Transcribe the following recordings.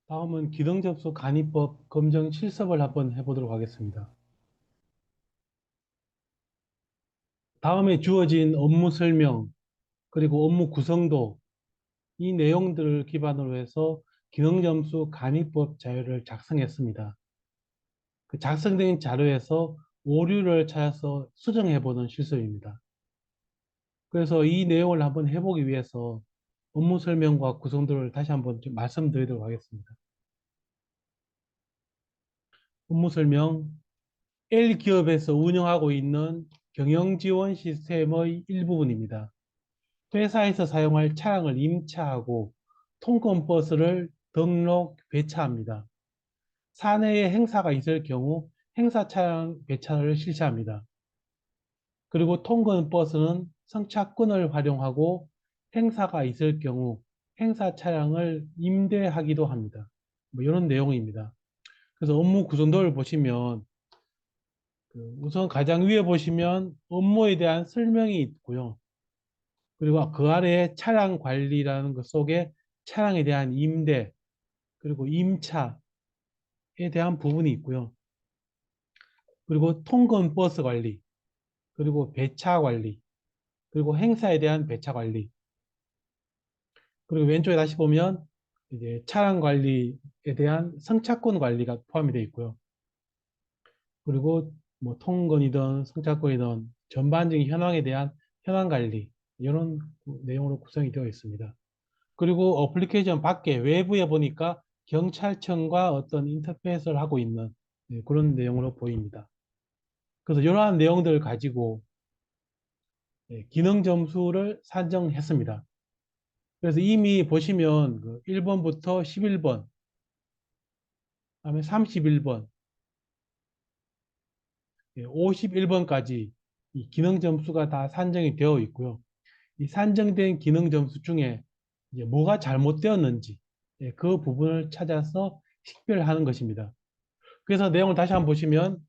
다음은 기능접수 간이법 검정 실습을 한번 해보도록 하겠습니다. 다음에 주어진 업무 설명, 그리고 업무 구성도 이 내용들을 기반으로 해서 기능점수 간이법 자료를 작성했습니다. 그 작성된 자료에서 오류를 찾아서 수정해보는 실습입니다. 그래서 이 내용을 한번 해보기 위해서 업무 설명과 구성도를 다시 한번 좀 말씀드리도록 하겠습니다. 업무 설명, L기업에서 운영하고 있는 경영지원 시스템의 일부분입니다. 회사에서 사용할 차량을 임차하고 통근버스를 등록 배차합니다. 사내에 행사가 있을 경우 행사 차량 배차를 실시합니다. 그리고 통근버스는 승차권을 활용하고 행사가 있을 경우 행사 차량을 임대하기도 합니다. 뭐 이런 내용입니다. 그래서 업무 구성도를 보시면 우선 가장 위에 보시면 업무에 대한 설명이 있고요. 그리고 그 아래에 차량 관리라는 것 속에 차량에 대한 임대, 그리고 임차에 대한 부분이 있고요. 그리고 통근 버스 관리, 그리고 배차 관리, 그리고 행사에 대한 배차 관리. 그리고 왼쪽에 다시 보면 이제 차량 관리에 대한 승차권 관리가 포함이 되어 있고요. 그리고 뭐 통근이든 승차권이든 전반적인 현황에 대한 현황 관리, 이런 내용으로 구성이 되어 있습니다. 그리고 어플리케이션 밖에 외부에 보니까 경찰청과 어떤 인터페이스를 하고 있는 그런 내용으로 보입니다. 그래서 이러한 내용들을 가지고 기능 점수를 산정했습니다. 그래서 이미 보시면 1번부터 11번, 그다음에 31번, 51번까지 이 기능 점수가 다 산정이 되어 있고요. 이 산정된 기능 점수 중에 이제 뭐가 잘못되었는지 그 부분을 찾아서 식별하는 것입니다. 그래서 내용을 다시 한번 보시면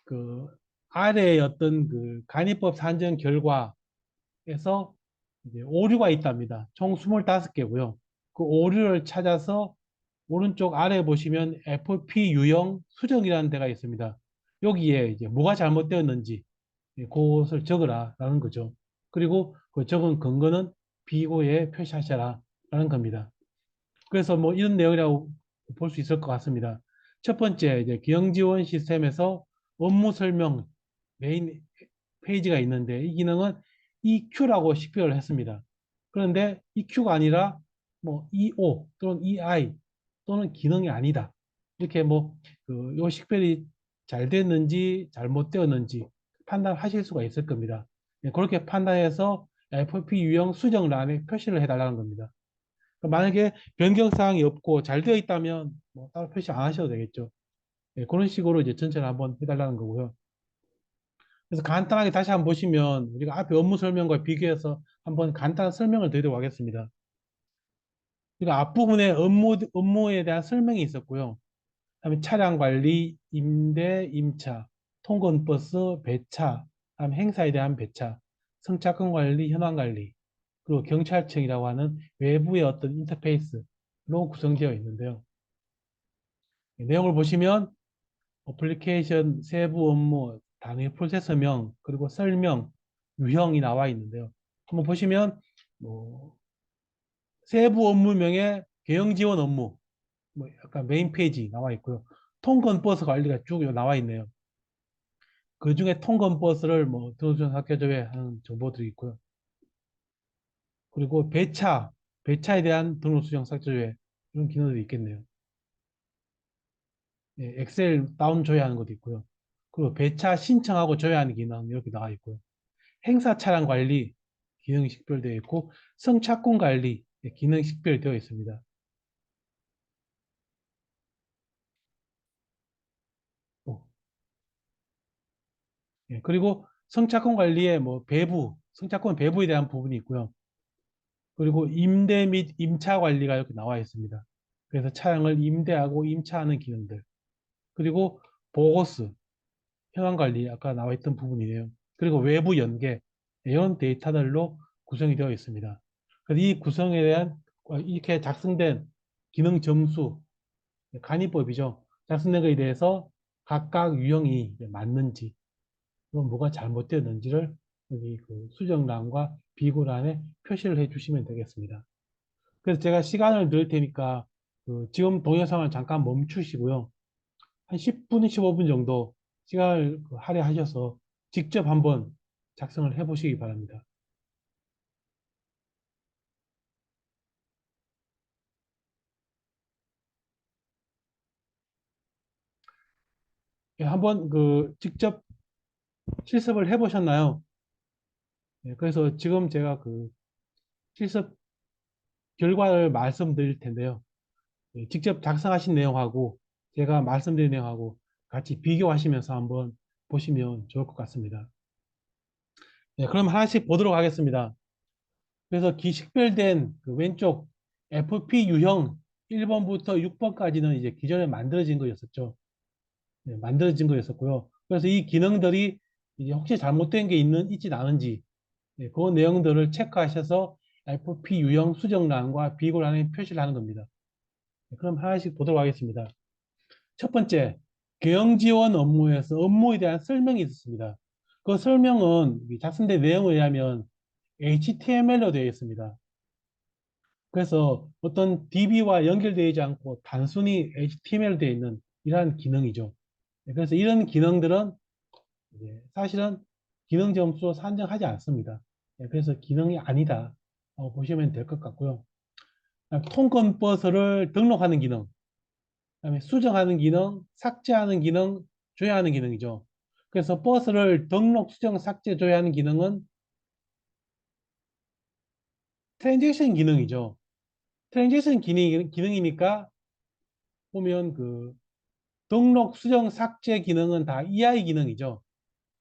그 아래의 어떤 그 간이법 산정 결과에서 이제 오류가 있답니다. 총 25개고요. 그 오류를 찾아서 오른쪽 아래 보시면 FP 유형 수정이라는 데가 있습니다. 여기에 이제 뭐가 잘못되었는지 그것을 적으라 라는 거죠. 그리고 그 적은 근거는 비고에 표시하셔라 라는 겁니다. 그래서 뭐 이런 내용이라고 볼 수 있을 것 같습니다. 첫 번째, 이제 기능 지원 시스템에서 업무 설명 메인 페이지가 있는데 이 기능은 EQ라고 식별을 했습니다. 그런데 EQ가 아니라 뭐 EO 또는 EI 또는 기능이 아니다. 이렇게 요 식별이 잘 됐는지 잘못되었는지 판단하실 수가 있을 겁니다. 그렇게 판단해서 FP 유형 수정란에 표시를 해달라는 겁니다. 만약에 변경사항이 없고 잘 되어 있다면 뭐 따로 표시 안 하셔도 되겠죠. 그런 식으로 이제 전체를 한번 해달라는 거고요. 그래서 간단하게 다시 한번 보시면 우리가 앞에 업무 설명과 비교해서 한번 간단한 설명을 드리도록 하겠습니다. 그러니까 앞부분에 업무에 대한 설명이 있었고요. 그다음에 차량 관리, 임대, 임차, 통근버스, 배차, 그다음에 행사에 대한 배차, 승차권 관리, 현황 관리, 그리고 경찰청이라고 하는 외부의 어떤 인터페이스로 구성되어 있는데요. 내용을 보시면 어플리케이션 세부 업무, 단위 프로세서명, 그리고 설명, 유형이 나와 있는데요. 한번 보시면 뭐 세부 업무명에 경영 지원 업무, 뭐 약간 메인 페이지 나와 있고요. 통근 버스 관리가 쭉 나와 있네요. 그 중에 통근 버스를 뭐 등록증 학교조회 하는 정보들이 있고요. 그리고 배차에 대한 등록 수정 삭제조회 이런 기능들이 있겠네요. 엑셀 다운 조회하는 것도 있고요. 그리고 배차 신청하고 조회하는 기능 이렇게 나와 있고요. 행사 차량 관리 기능이 식별되어 있고 승차권 관리 기능이 식별되어 있습니다. 어, 그리고 승차권 관리에 뭐 승차권 배부에 대한 부분이 있고요. 그리고 임대 및 임차 관리가 이렇게 나와 있습니다. 그래서 차량을 임대하고 임차하는 기능들. 그리고 보고스, 현황 관리 아까 나와 있던 부분이네요. 그리고 외부 연계 이런 데이터들로 구성이 되어 있습니다. 그래서 이 구성에 대한 이렇게 작성된 기능 점수 간이법이죠. 작성된 것에 대해서 각각 유형이 맞는지, 그럼 뭐가 잘못되었는지를 여기 그 수정란과 비고란에 표시를 해 주시면 되겠습니다. 그래서 제가 시간을 드릴 테니까 그 지금 동영상을 잠깐 멈추시고요. 한 10분, 15분 정도 시간을 그 할애하셔서 직접 한번 작성을 해 보시기 바랍니다. 예, 한번 그 직접 실습을 해 보셨나요? 예, 그래서 지금 제가 그 실습 결과를 말씀드릴 텐데요. 예, 직접 작성하신 내용하고 제가 말씀드린 내용하고 같이 비교하시면서 한번 보시면 좋을 것 같습니다. 네, 그럼 하나씩 보도록 하겠습니다. 그래서 기식별된 그 왼쪽 FP 유형 1번부터 6번까지는 이제 기존에 만들어진 거였었죠. 네, 만들어진 거였었고요. 그래서 이 기능들이 이제 혹시 잘못된 게 있진 않은지 네, 그 내용들을 체크하셔서 FP 유형 수정란과 비고란에 표시를 하는 겁니다. 네, 그럼 하나씩 보도록 하겠습니다. 첫 번째, 경영 지원 업무에서 업무에 대한 설명이 있었습니다. 그 설명은 작성된 내용에 의하면 HTML로 되어 있습니다. 그래서 어떤 DB와 연결되지 않고 단순히 HTML로 되어 있는 이러한 기능이죠. 그래서 이런 기능들은 사실은 기능 점수 산정하지 않습니다. 그래서 기능이 아니다 보시면 될 것 같고요. 통건 버스를 등록하는 기능, 그다음에 수정하는 기능, 삭제하는 기능, 조회하는 기능이죠. 그래서 버스를 등록, 수정, 삭제, 조회하는 기능은 트랜잭션 기능이죠. 트랜잭션 기능이니까 보면 그 등록, 수정, 삭제 기능은 다 EI 기능이죠.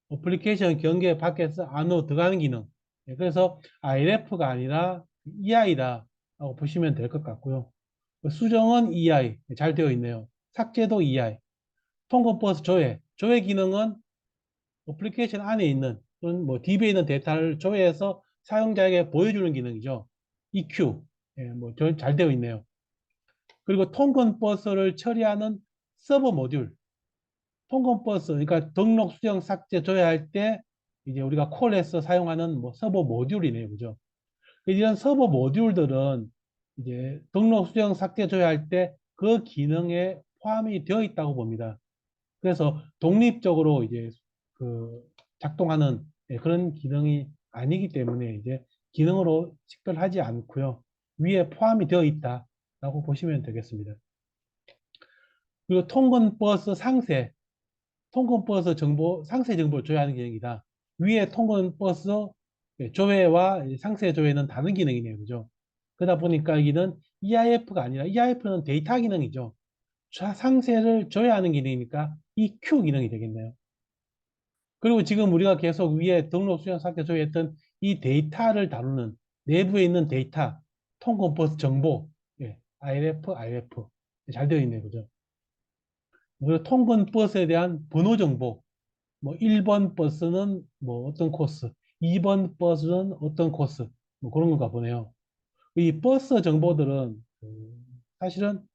어플리케이션 경계 밖에서 안으로 들어가는 기능. 그래서 IRF가 아니라 EI다 라고 보시면 될 것 같고요. 수정은 EI 잘 되어 있네요. 삭제도 EI. 통금 버스 조회 기능은 어플리케이션 안에 있는 또는 뭐 DB에 있는 데이터를 조회해서 사용자에게 보여주는 기능이죠. EQ. 잘 되어 있네요. 그리고 통근 버스를 처리하는 서버 모듈. 통근 버스, 그러니까 등록, 수정, 삭제, 조회할 때 이제 우리가 콜해서 사용하는 뭐 서버 모듈이네요. 그죠? 이런 서버 모듈들은 이제 등록, 수정, 삭제, 조회할 때 그 기능에 포함이 되어 있다고 봅니다. 그래서 독립적으로 이제 그 작동하는 그런 기능이 아니기 때문에 이제 기능으로 식별하지 않고요. 위에 포함이 되어 있다라고 보시면 되겠습니다. 그리고 통근 버스 상세, 통근 버스 정보, 상세 정보를 조회하는 기능이다. 위에 통근 버스 조회와 상세 조회는 다른 기능이네요. 그죠? 그러다 보니까 여기는 EIF가 아니라 EIF는 데이터 기능이죠. 상세를 조회하는 기능이니까 EQ 기능이 되겠네요. 그리고 지금 우리가 계속 위에 등록, 수정, 삭제, 조회했던 이 데이터를 다루는 내부에 있는 데이터, 통근 버스 정보, IRF, IRF 잘 되어 있네요. 그죠? 그리고 통근 버스에 대한 번호 정보, 뭐 1번 버스는 뭐 어떤 코스, 2번 버스는 어떤 코스, 뭐 그런 건가 보네요. 이 버스 정보들은 사실은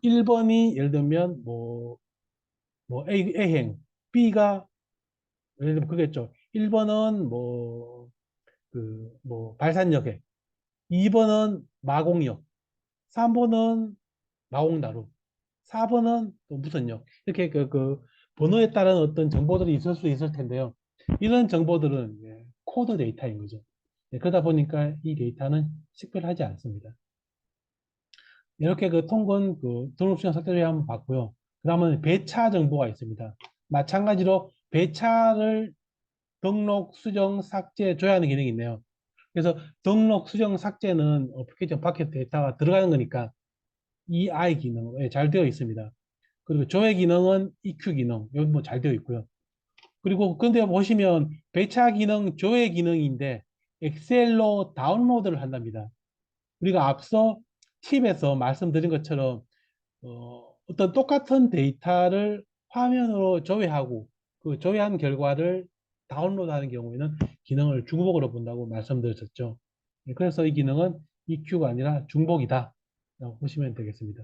1번이 예를 들면 뭐 A행, B가 예를 들면 그겠죠. 1번은 뭐 발산역에, 2번은 마곡역, 3번은 마곡나루, 4번은 또 무슨 역. 이렇게 그 번호에 따른 어떤 정보들이 있을 수 있을 텐데요. 이런 정보들은 코드 데이터인 거죠. 그러다 보니까 이 데이터는 식별하지 않습니다. 이렇게 그 통근 그 등록수정 삭제를 한번 봤고요. 그 다음은 배차 정보가 있습니다. 마찬가지로 배차를 등록, 수정, 삭제, 조회하는 기능이 있네요. 그래서 등록, 수정, 삭제는 어플리케이션 밖에 데이터가 들어가는 거니까 EI 기능 잘 되어 있습니다. 그리고 조회 기능은 EQ 기능 여기 뭐 잘 되어 있고요. 그리고 근데 보시면 배차 기능, 조회 기능인데 엑셀로 다운로드를 한답니다. 우리가 앞서 팁에서 말씀드린 것처럼 어떤 똑같은 데이터를 화면으로 조회하고 그 조회한 결과를 다운로드하는 경우에는 기능을 중복으로 본다고 말씀드렸었죠. 그래서 이 기능은 EQ가 아니라 중복이다 라고 보시면 되겠습니다.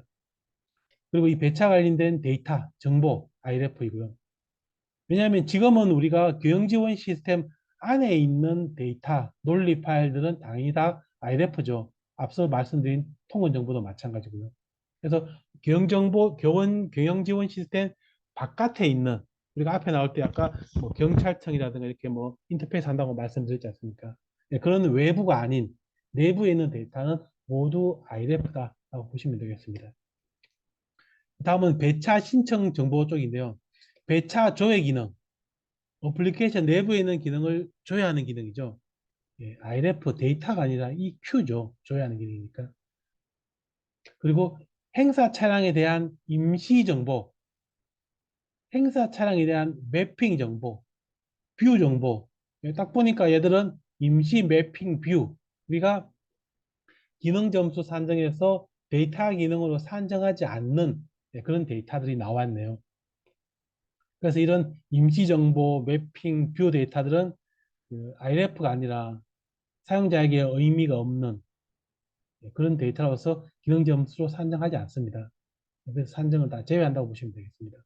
그리고 이 배차 관련된 데이터, 정보, IREF이고요. 왜냐하면 지금은 우리가 교형 지원 시스템 안에 있는 데이터, 논리 파일들은 당연히 다 IREF죠. 앞서 말씀드린 통원 정보도 마찬가지고요. 그래서 교형 지원 시스템 바깥에 있는, 우리가 앞에 나올 때 아까 뭐 경찰청이라든가 이렇게 뭐 인터페이스 한다고 말씀드렸지 않습니까? 네, 그런 외부가 아닌 내부에 있는 데이터는 모두 IREF다라고 보시면 되겠습니다. 다음은 배차 신청 정보 쪽인데요. 배차 조회 기능, 어플리케이션 내부에 있는 기능을 조회하는 기능이죠. 예, IREF 데이터가 아니라 EQ죠. 조회하는 기능이니까. 그리고 행사 차량에 대한 임시 정보, 행사 차량에 대한 매핑 정보, 뷰 정보. 예, 딱 보니까 얘들은 임시 매핑 뷰. 우리가 기능 점수 산정에서 데이터 기능으로 산정하지 않는 예, 그런 데이터들이 나왔네요. 그래서 이런 임시 정보, 매핑, 뷰 데이터들은 그 IREF가 아니라 사용자에게 의미가 없는 예, 그런 데이터로서 기능 점수로 산정하지 않습니다. 그래서 산정을 다 제외한다고 보시면 되겠습니다.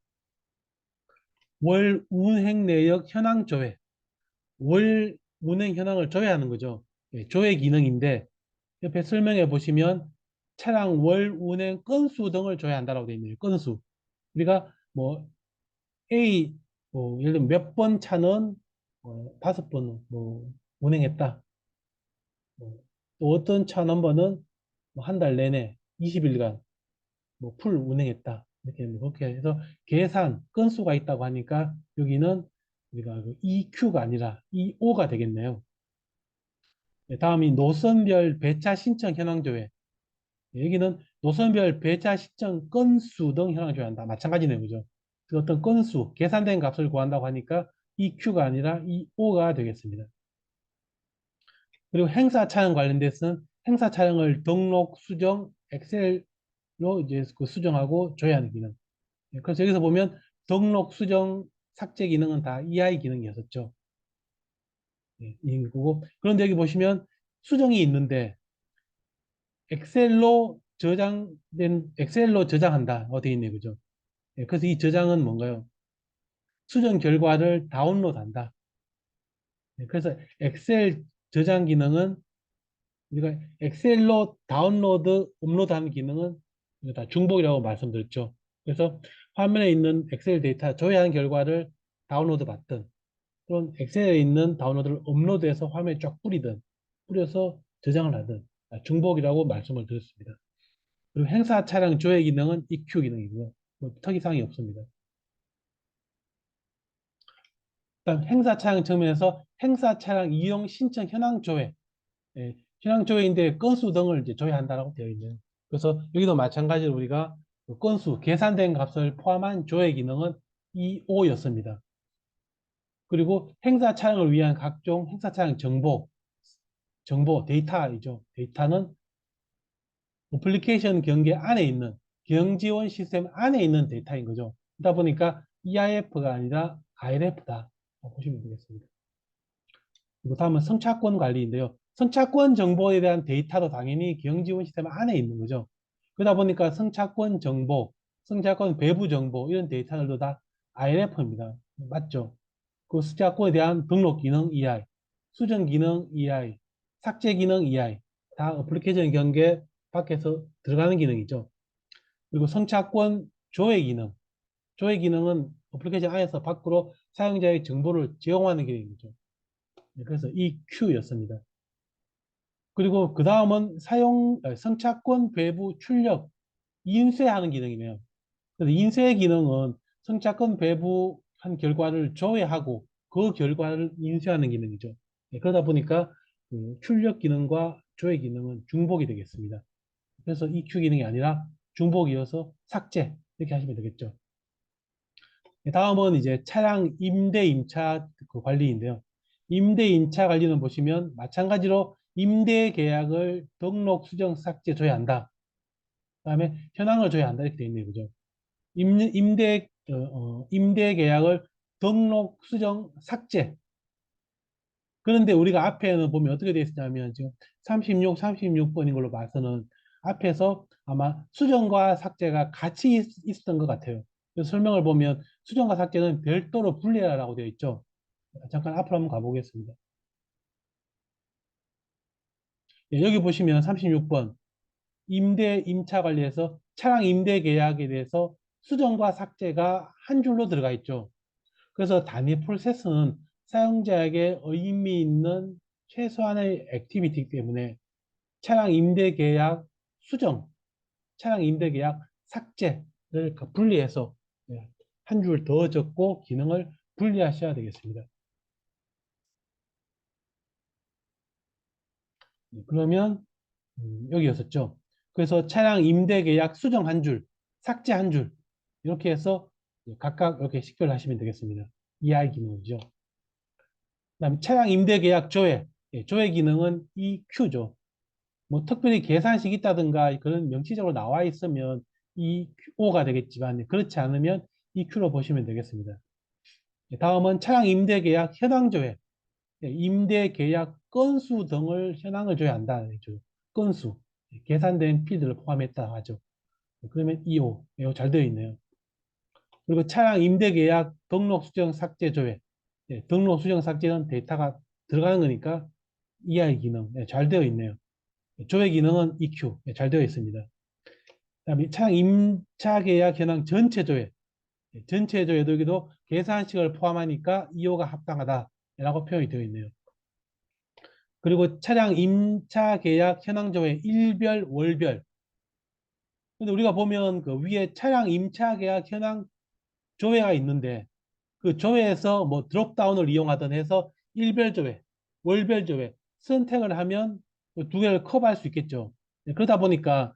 월 운행 내역 현황 조회. 월 운행 현황을 조회하는 거죠. 예, 조회 기능인데 옆에 설명해 보시면 차량 월 운행 건수 등을 조회한다라고 되어 있네요. 건수. 우리가 뭐 A 뭐 예를 들면 몇 번 차는 5번 뭐 운행했다. 또 어떤 차 넘버는 뭐 한 달 내내 20일간 뭐 풀 운행했다. 이렇게 뭐 그렇게 해서 계산 건수가 있다고 하니까 여기는 우리가 그 EQ가 아니라 EO가 되겠네요. 네, 다음이 노선별 배차 신청 현황 조회. 여기는 노선별 배차 신청 건수 등 현황 조회한다. 마찬가지네요. 그죠? 그 어떤 건수, 계산된 값을 구한다고 하니까 EQ가 아니라 EO가 되겠습니다. 그리고 행사 차량 관련돼서는 행사 차량을 등록, 수정, 엑셀로 이제 그 수정하고 조회하는 기능. 예, 그래서 여기서 보면 등록, 수정, 삭제 기능은 다 EI 기능이었었죠. 예, 이거고. 그런데 여기 보시면 수정이 있는데 엑셀로 저장한다. 어디 있네, 그죠? 예, 그래서 이 저장은 뭔가요? 수정 결과를 다운로드한다. 예, 그래서 엑셀 저장 기능은 우리가 엑셀로 다운로드, 업로드하는 기능은 이거 다 중복이라고 말씀드렸죠. 그래서 화면에 있는 엑셀 데이터 조회한 결과를 다운로드 받든 또는 엑셀에 있는 다운로드를 업로드해서 화면에 쫙 뿌려서 저장을 하든 중복이라고 말씀을 드렸습니다. 그리고 행사 차량 조회 기능은 EQ 기능이고요. 뭐 특이사항이 없습니다. 일단 행사 차량 측면에서 행사 차량 이용 신청 현황 조회, 예, 현황 조회인데 건수 등을 이제 조회한다라고 되어 있네요. 그래서 여기도 마찬가지로 우리가 그 건수, 계산된 값을 포함한 조회 기능은 EO였습니다. 그리고 행사 차량을 위한 각종 행사 차량 정보 데이터이죠. 데이터는 어플리케이션 경계 안에 있는 경지원 시스템 안에 있는 데이터인 거죠. 그러다 보니까 EIF가 아니라 IRF다 보시면 되겠습니다. 그리고 다음은 선착권 관리인데요. 선착권 정보에 대한 데이터도 당연히 경지원 시스템 안에 있는 거죠. 그러다 보니까 선착권 정보, 선착권 배부 정보 이런 데이터들도 다 IRF입니다. 맞죠? 그 선착권에 대한 등록 기능 EI, 수정 기능 EI, 삭제 기능 EI 다 어플리케이션 경계 밖에서 들어가는 기능이죠. 그리고 선착권 조회 기능, 조회 기능은 어플리케이션 안에서 밖으로 사용자의 정보를 제공하는 기능이죠. 그래서 EQ였습니다. 그리고 그 다음은 선착권 배부 출력, 인쇄하는 기능이네요. 그래서 인쇄 기능은 선착권 배부한 결과를 조회하고 그 결과를 인쇄하는 기능이죠. 그러다 보니까 그 출력 기능과 조회 기능은 중복이 되겠습니다. 그래서 EQ 기능이 아니라 중복이어서 삭제 이렇게 하시면 되겠죠. 다음은 이제 차량 임대 임차 그 관리인데요. 임대 임차 관리는 보시면 마찬가지로 임대 계약을 등록, 수정, 삭제 줘야 한다. 그다음에 현황을 줘야 한다 이렇게 되어 있네요, 그죠? 임대 계약을 등록, 수정, 삭제. 그런데 우리가 앞에는 보면 어떻게 되어 있냐면 지금 36번인 걸로 봐서는 앞에서 아마 수정과 삭제가 같이 있었던 것 같아요. 그래서 설명을 보면 수정과 삭제는 별도로 분리하라고 되어 있죠. 잠깐 앞으로 한번 가보겠습니다. 예, 여기 보시면 36번 임대 임차 관리에서 차량 임대 계약에 대해서 수정과 삭제가 한 줄로 들어가 있죠. 그래서 단위 프로세스는 사용자에게 의미 있는 최소한의 액티비티 때문에 차량 임대 계약 수정, 차량 임대 계약 삭제를 분리해서 한 줄 더 적고 기능을 분리하셔야 되겠습니다. 그러면 여기였었죠. 그래서 차량 임대 계약 수정 한 줄, 삭제 한 줄, 이렇게 해서 각각 이렇게 식별을 하시면 되겠습니다. EI 기능이죠. 그다음 차량 임대 계약 조회, 조회 기능은 EQ죠. 뭐 특별히 계산식 있다든가 그런 명시적으로 나와 있으면 EO가 되겠지만 그렇지 않으면 EQ로 보시면 되겠습니다. 다음은 차량 임대 계약 현황 조회, 임대 계약 건수 등을 현황을 줘야 한다. 건수, 계산된 필드를 포함했다 하죠. 그러면 2호, 이거 잘 되어 있네요. 그리고 차량 임대 계약 등록 수정 삭제 조회. 등록 수정 삭제는 데이터가 들어가는 거니까 EI 기능 잘 되어 있네요. 조회 기능은 EQ 잘 되어 있습니다. 그다음에 차량 임차 계약 현황 전체 조회. 전체 조회도 여기도 계산식을 포함하니까 2호가 합당하다라고 표현이 되어 있네요. 그리고 차량 임차 계약 현황 조회 일별, 월별. 근데 우리가 보면 그 위에 차량 임차 계약 현황 조회가 있는데 그 조회에서 뭐 드롭다운을 이용하든 해서 일별 조회, 월별 조회 선택을 하면 그두 개를 커버할 수 있겠죠. 그러다 보니까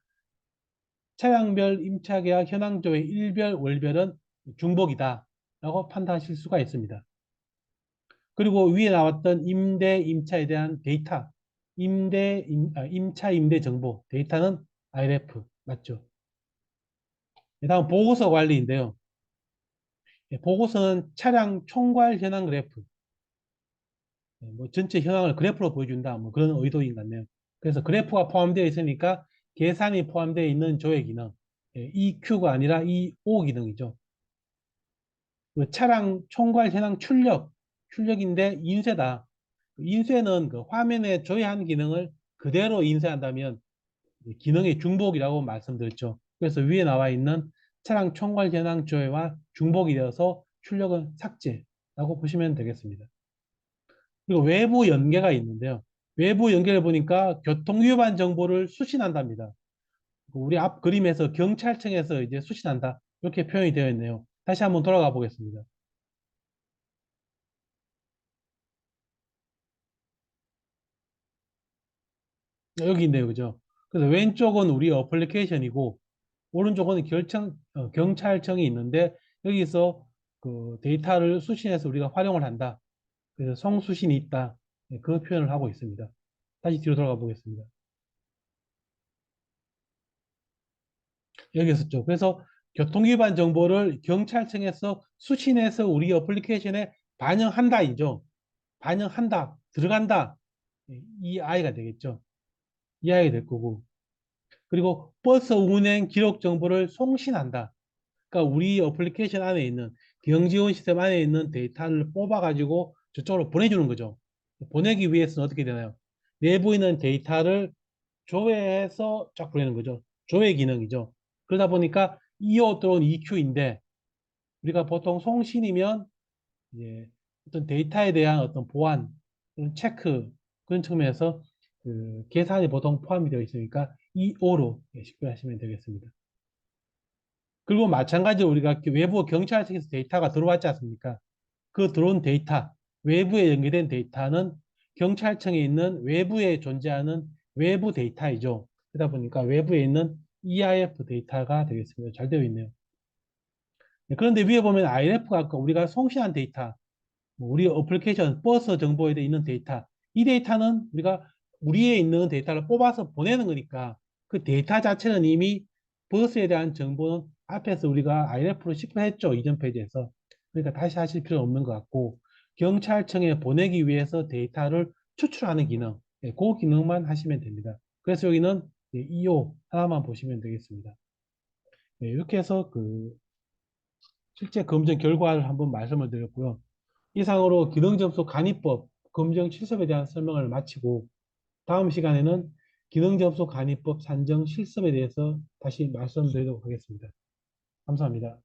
차량별 임차 계약 현황 조회 일별, 월별은 중복이다 라고 판단하실 수가 있습니다. 그리고 위에 나왔던 임대, 임차에 대한 데이터, 임차, 임대 정보, 데이터는 IRF, 맞죠? 다음 보고서 관리인데요. 보고서는 차량 총괄 현황 그래프, 뭐 전체 현황을 그래프로 보여준다, 뭐 그런 의도인 것 같네요. 그래서 그래프가 포함되어 있으니까 계산이 포함되어 있는 조회 기능, EQ가 아니라 EO 기능이죠. 그 차량 총괄 현황 출력인데 인쇄다. 인쇄는 그 화면에 조회한 기능을 그대로 인쇄한다면 기능의 중복이라고 말씀드렸죠. 그래서 위에 나와 있는 차량 총괄 현황 조회와 중복이 되어서 출력은 삭제라고 보시면 되겠습니다. 그리고 외부 연계가 있는데요. 외부 연계를 보니까 교통위반 정보를 수신한답니다. 우리 앞 그림에서 경찰청에서 이제 수신한다. 이렇게 표현이 되어 있네요. 다시 한번 돌아가 보겠습니다. 여기 있네요. 그죠? 그래서 왼쪽은 우리 어플리케이션이고, 오른쪽은 경찰청이 있는데, 여기서 그 데이터를 수신해서 우리가 활용을 한다. 그래서 송수신이 있다. 그 표현을 하고 있습니다. 다시 뒤로 돌아가 보겠습니다. 여기 있었죠. 그래서 교통위반 정보를 경찰청에서 수신해서 우리 어플리케이션에 반영한다이죠. 반영한다, 들어간다. 이 아이가 되겠죠. 이 아이가 될 거고. 그리고 버스 운행 기록 정보를 송신한다. 그러니까 우리 어플리케이션 안에 있는 경지원 시스템 안에 있는 데이터를 뽑아가지고 저쪽으로 보내주는 거죠. 보내기 위해서는 어떻게 되나요? 내부에 있는 데이터를 조회해서 쫙 보내는 거죠. 조회 기능이죠. 그러다 보니까 EO 또는 EQ인데 우리가 보통 송신이면 이제 어떤 데이터에 대한 어떤 보안, 그런 체크 그런 측면에서 그 계산이 보통 포함이 되어 있으니까 EO로 식별하시면 되겠습니다. 그리고 마찬가지로 우리가 외부 경찰청에서 데이터가 들어왔지 않습니까? 그 들어온 데이터, 외부에 연계된 데이터는 경찰청에 있는 외부에 존재하는 외부 데이터이죠. 그러다 보니까 외부에 있는 EIF 데이터가 되겠습니다. 잘 되어 있네요. 네, 그런데 위에 보면 IRF가 아까 우리가 송신한 데이터, 뭐 우리 어플리케이션 버스 정보에 있는 데이터, 이 데이터는 우리가 우리에 있는 데이터를 뽑아서 보내는 거니까 그 데이터 자체는 이미 버스에 대한 정보는 앞에서 우리가 IRF로 식별했죠. 이전 페이지에서. 그러니까 다시 하실 필요는 없는 것 같고 경찰청에 보내기 위해서 데이터를 추출하는 기능, 그 기능만 하시면 됩니다. 그래서 여기는 EO 하나만 보시면 되겠습니다. 네, 이렇게 해서 그 실제 검증 결과를 한번 말씀을 드렸고요. 이상으로 기능점수 간이법 검증 실습에 대한 설명을 마치고 다음 시간에는 기능점수 간이법 산정 실습에 대해서 다시 말씀드리도록 하겠습니다. 감사합니다.